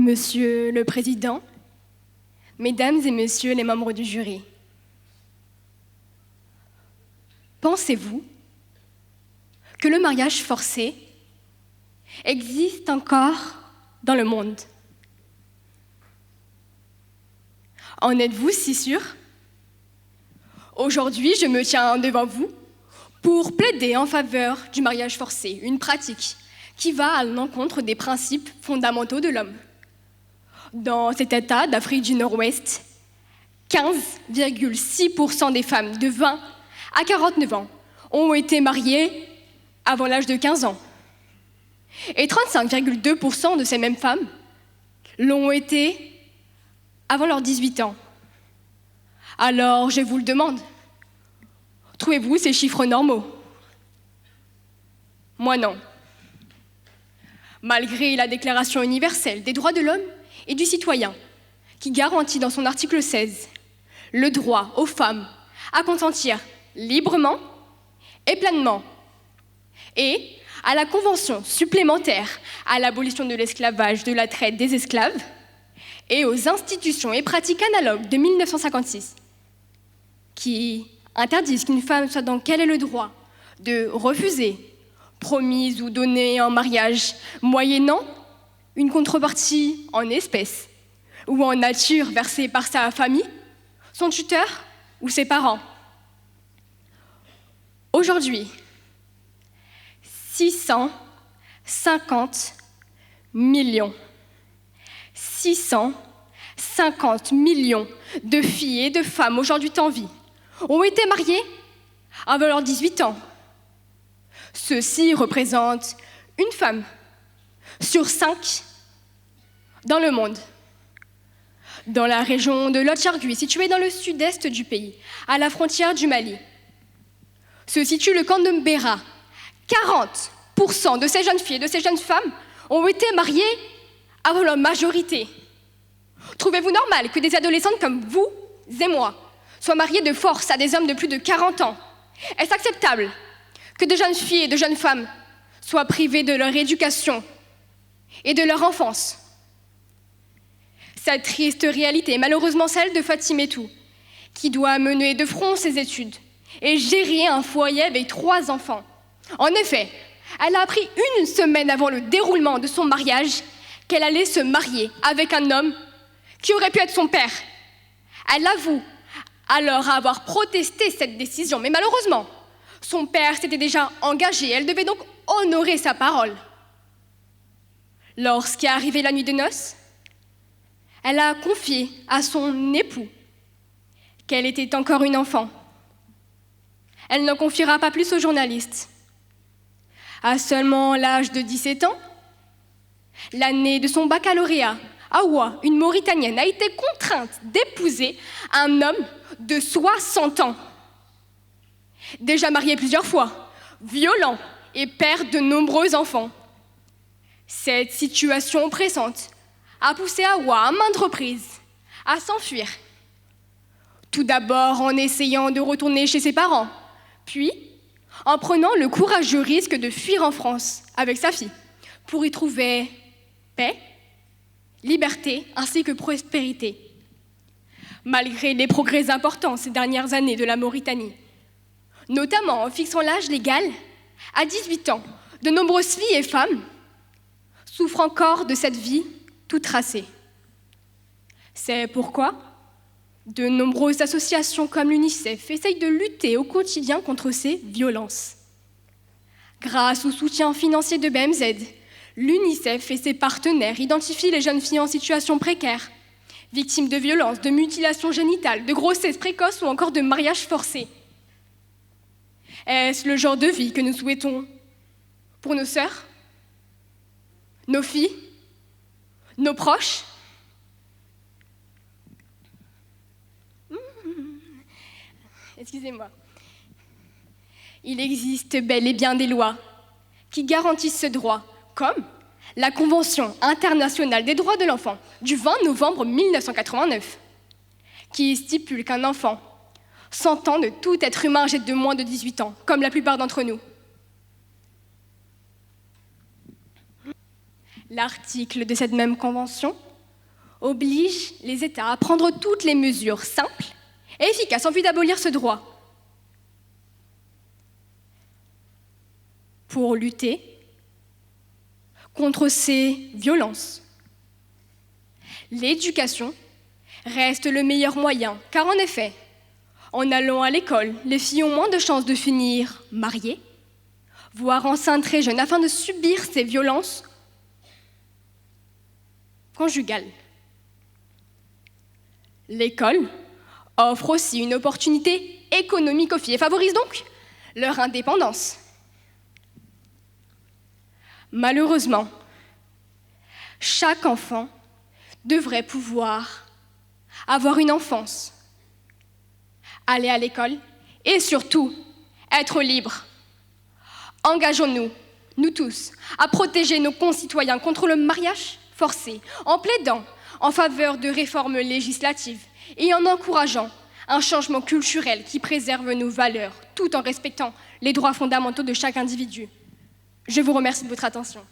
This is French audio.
Monsieur le Président, Mesdames et Messieurs les membres du jury, pensez-vous que le mariage forcé existe encore dans le monde? En êtes-vous si sûr? Aujourd'hui, je me tiens devant vous pour plaider en faveur du mariage forcé, une pratique qui va à l'encontre des principes fondamentaux de l'homme. Dans cet État d'Afrique du Nord-Ouest, 15,6% des femmes de 20 à 49 ans ont été mariées avant l'âge de 15 ans. Et 35,2% de ces mêmes femmes l'ont été avant leurs 18 ans. Alors, je vous le demande, trouvez-vous ces chiffres normaux? Moi, non. Malgré la Déclaration universelle des droits de l'homme et du citoyen, qui garantit dans son article 16 le droit aux femmes à consentir librement et pleinement, et à la Convention supplémentaire à l'abolition de l'esclavage, de la traite des esclaves, et aux institutions et pratiques analogues de 1956, qui interdisent qu'une femme soit dans quel est le droit de refuser, promise ou donnée en mariage, moyennant une contrepartie en espèces ou en nature versée par sa famille, son tuteur ou ses parents. Aujourd'hui, 650 millions de filles et de femmes aujourd'hui en vie ont été mariées avant leurs 18 ans. Ceci représente une femme sur 5 dans le monde. Dans la région de l'Otchargui, située dans le sud-est du pays, à la frontière du Mali, se situe le camp de Mbera. 40% de ces jeunes filles et de ces jeunes femmes ont été mariées avant leur majorité. Trouvez-vous normal que des adolescentes comme vous et moi soient mariées de force à des hommes de plus de 40 ans? Est-ce acceptable que de jeunes filles et de jeunes femmes soient privées de leur éducation et de leur enfance? Cette triste réalité est malheureusement celle de Fatimetou, qui doit mener de front ses études et gérer un foyer avec 3 enfants. En effet, elle a appris une semaine avant le déroulement de son mariage qu'elle allait se marier avec un homme qui aurait pu être son père. Elle avoue alors avoir protesté cette décision, mais malheureusement, son père s'était déjà engagé, elle devait donc honorer sa parole. Lorsqu'est arrivée la nuit de noces, elle a confié à son époux qu'elle était encore une enfant. Elle n'en confiera pas plus aux journalistes. À seulement l'âge de 17 ans, l'année de son baccalauréat, Awa, une Mauritanienne, a été contrainte d'épouser un homme de 60 ans. Déjà marié plusieurs fois, violent et père de nombreux enfants. Cette situation oppressante a poussé Awa à maintes reprises à s'enfuir. Tout d'abord en essayant de retourner chez ses parents, puis en prenant le courageux risque de fuir en France avec sa fille pour y trouver paix, liberté ainsi que prospérité. Malgré les progrès importants ces dernières années de la Mauritanie, notamment en fixant l'âge légal à 18 ans, de nombreuses filles et femmes souffrent encore de cette vie toute tracée. C'est pourquoi de nombreuses associations comme l'UNICEF essayent de lutter au quotidien contre ces violences. Grâce au soutien financier de BMZ, l'UNICEF et ses partenaires identifient les jeunes filles en situation précaire, victimes de violences, de mutilations génitales, de grossesses précoces ou encore de mariages forcés. Est-ce le genre de vie que nous souhaitons pour nos sœurs, nos filles, nos proches? Excusez-moi. Il existe bel et bien des lois qui garantissent ce droit, comme la Convention internationale des droits de l'enfant du 20 novembre 1989, qui stipule qu'un enfant s'entend de tout être humain âgé de moins de 18 ans, comme la plupart d'entre nous. L'article de cette même convention oblige les États à prendre toutes les mesures simples et efficaces en vue d'abolir ce droit. Pour lutter contre ces violences, l'éducation reste le meilleur moyen, car en effet, en allant à l'école, les filles ont moins de chances de finir mariées, voire enceintes très jeunes, afin de subir ces violences conjugales. L'école offre aussi une opportunité économique aux filles et favorise donc leur indépendance. Malheureusement, chaque enfant devrait pouvoir avoir une enfance, aller à l'école et surtout être libre. Engageons-nous, nous tous, à protéger nos concitoyens contre le mariage forcé, en plaidant en faveur de réformes législatives et en encourageant un changement culturel qui préserve nos valeurs, tout en respectant les droits fondamentaux de chaque individu. Je vous remercie de votre attention.